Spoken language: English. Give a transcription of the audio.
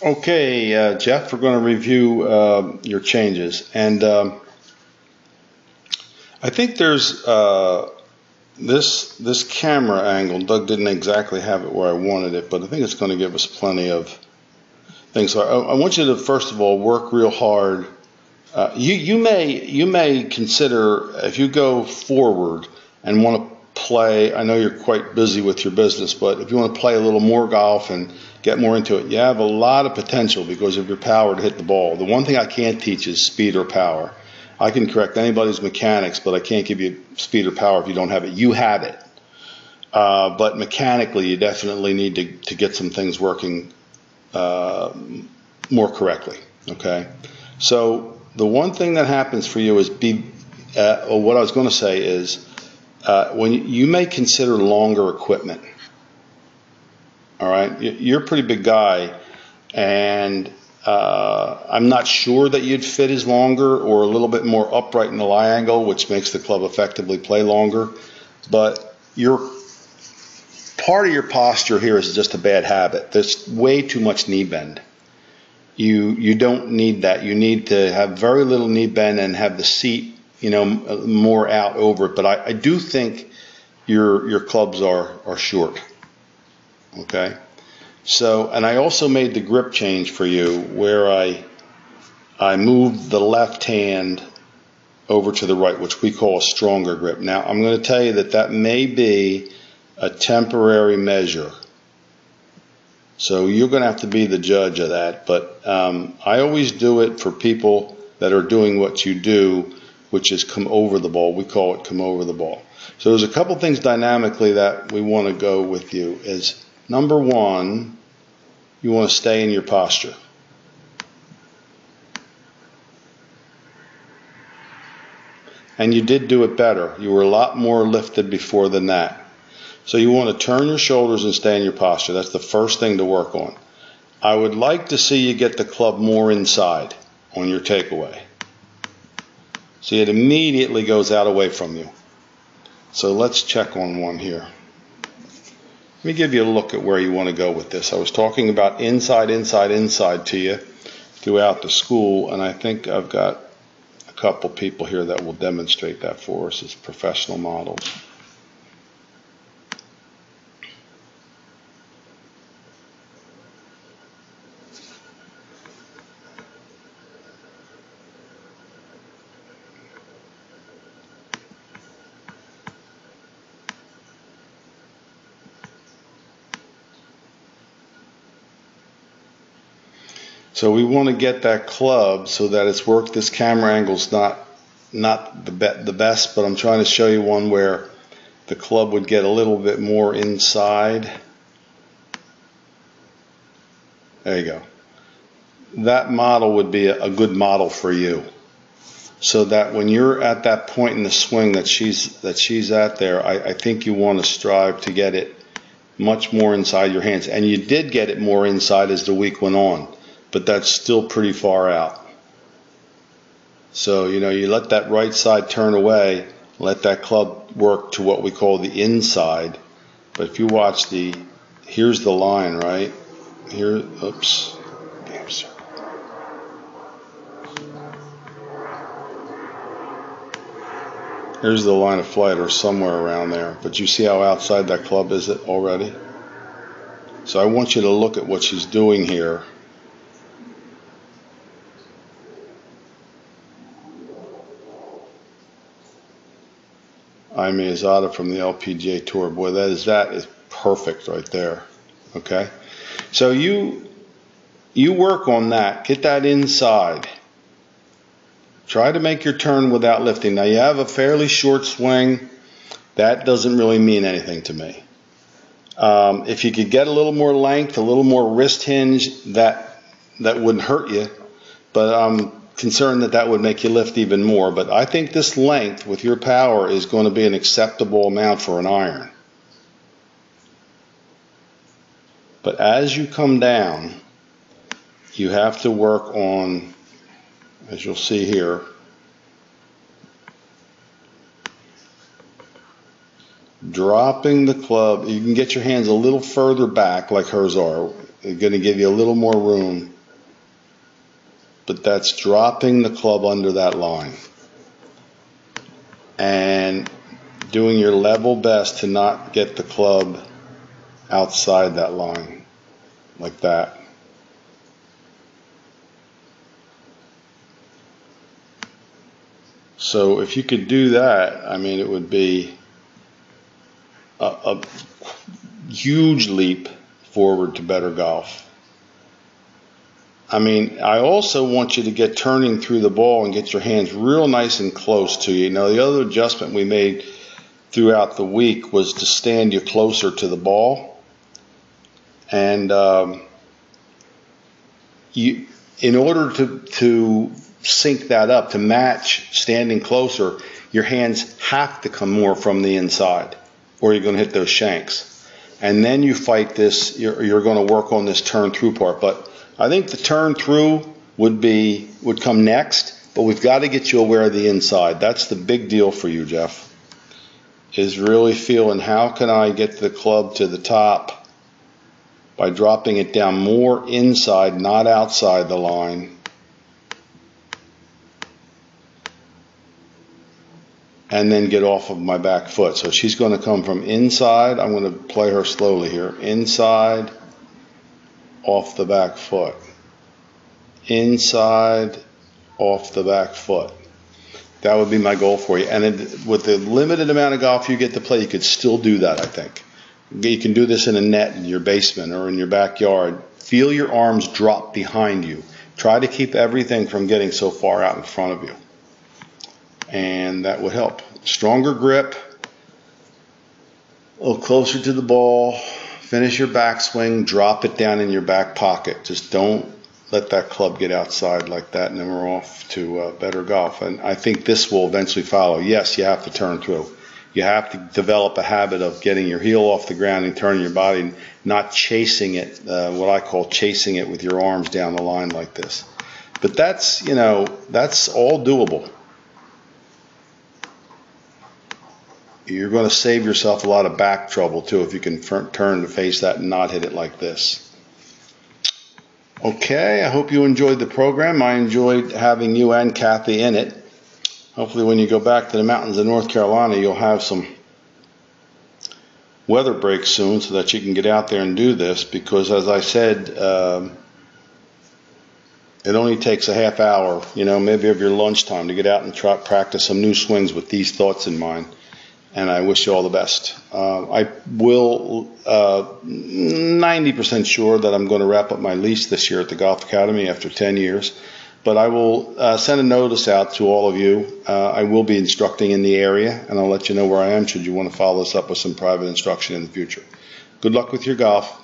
Okay, Jeff, we're going to review your changes. And I think there's this camera angle. Doug didn't exactly have it where I wanted it, but I think it's going to give us plenty of things. So I want you to, first of all, work real hard. You may consider, if you go forward and want to play, I know you're quite busy with your business, but if you want to play a little more golf and get more into it, you have a lot of potential because of your power to hit the ball. The one thing I can't teach is speed or power. I can correct anybody's mechanics, but I can't give you speed or power if you don't have it. You have it. But mechanically, you definitely need to get some things working more correctly. Okay? So the one thing that happens for you is what I was going to say is when you may consider longer equipment. All right, you're a pretty big guy, and I'm not sure that you'd fit as longer or a little bit more upright in the lie angle, which makes the club effectively play longer. But part of your posture here is just a bad habit. There's way too much knee bend. You don't need that. You need to have very little knee bend and have the seat, more out over it. But I do think your clubs are short. Okay, so, and I also made the grip change for you where I moved the left hand over to the right, which we call a stronger grip. Now, I'm going to tell you that may be a temporary measure. So you're going to have to be the judge of that. But I always do it for people that are doing what you do, which is come over the ball. We call it come over the ball. So there's a couple things dynamically that we want to go with you is, number one, you want to stay in your posture. And you did do it better. You were a lot more lifted before than that. So you want to turn your shoulders and stay in your posture. That's the first thing to work on. I would like to see you get the club more inside on your takeaway. See, it immediately goes out away from you. So let's check on one here. Let me give you a look at where you want to go with this. I was talking about inside, inside, inside to you throughout the school, and I think I've got a couple people here that will demonstrate that for us as professional models. So we want to get that club so that it's worked. This camera angle's not the best, but I'm trying to show you one where the club would get a little bit more inside. There you go. That model would be a good model for you. So that when you're at that point in the swing that she's at there, I think you want to strive to get it much more inside your hands. And you did get it more inside as the week went on, but that's still pretty far out. So, you let that right side turn away, let that club work to what we call the inside. But if you watch here's the line, right? Here, oops. Here's the line of flight or somewhere around there. But you see how outside that club is it already? So I want you to look at what she's doing here. Aimee Izada from the LPGA Tour. Boy, that is perfect right there. Okay? So you work on that. Get that inside. Try to make your turn without lifting. Now, you have a fairly short swing. That doesn't really mean anything to me. If you could get a little more length, a little more wrist hinge, that wouldn't hurt you. But I'm concerned that would make you lift even more. But I think this length with your power is going to be an acceptable amount for an iron. But as you come down, you have to work on, as you'll see here, dropping the club. You can get your hands a little further back like hers are. They're going to give you a little more room, but that's dropping the club under that line and doing your level best to not get the club outside that line like that. So if you could do that, I mean, it would be a huge leap forward to better golf. I mean, I also want you to get turning through the ball and get your hands real nice and close to you. Now, the other adjustment we made throughout the week was to stand you closer to the ball. And in order to sync that up, to match standing closer, your hands have to come more from the inside, or you're going to hit those shanks. And then you fight this, you're going to work on this turn through part. But I think the turn through would come next, but we've got to get you aware of the inside. That's the big deal for you, Jeff, is really feeling how can I get the club to the top by dropping it down more inside, not outside the line. And then get off of my back foot. So she's going to come from inside. I'm going to play her slowly here. Inside, off the back foot. Inside, off the back foot. That would be my goal for you. And with the limited amount of golf you get to play, you could still do that, I think. You can do this in a net in your basement or in your backyard. Feel your arms drop behind you. Try to keep everything from getting so far out in front of you. And that would help. Stronger grip, a little closer to the ball, finish your backswing, drop it down in your back pocket. Just don't let that club get outside like that, and then we're off to better golf. And I think this will eventually follow. Yes, you have to turn through. You have to develop a habit of getting your heel off the ground and turning your body, not chasing it, what I call chasing it with your arms down the line like this. But that's, that's all doable. You're going to save yourself a lot of back trouble, too, if you can turn to face that and not hit it like this. Okay, I hope you enjoyed the program. I enjoyed having you and Kathy in it. Hopefully when you go back to the mountains of North Carolina, you'll have some weather breaks soon so that you can get out there and do this, because, as I said, it only takes a half hour, maybe of your lunchtime to get out and practice some new swings with these thoughts in mind. And I wish you all the best. I will 90% sure that I'm going to wrap up my lease this year at the Golf Academy after 10 years. But I will send a notice out to all of you. I will be instructing in the area, and I'll let you know where I am should you want to follow us up with some private instruction in the future. Good luck with your golf.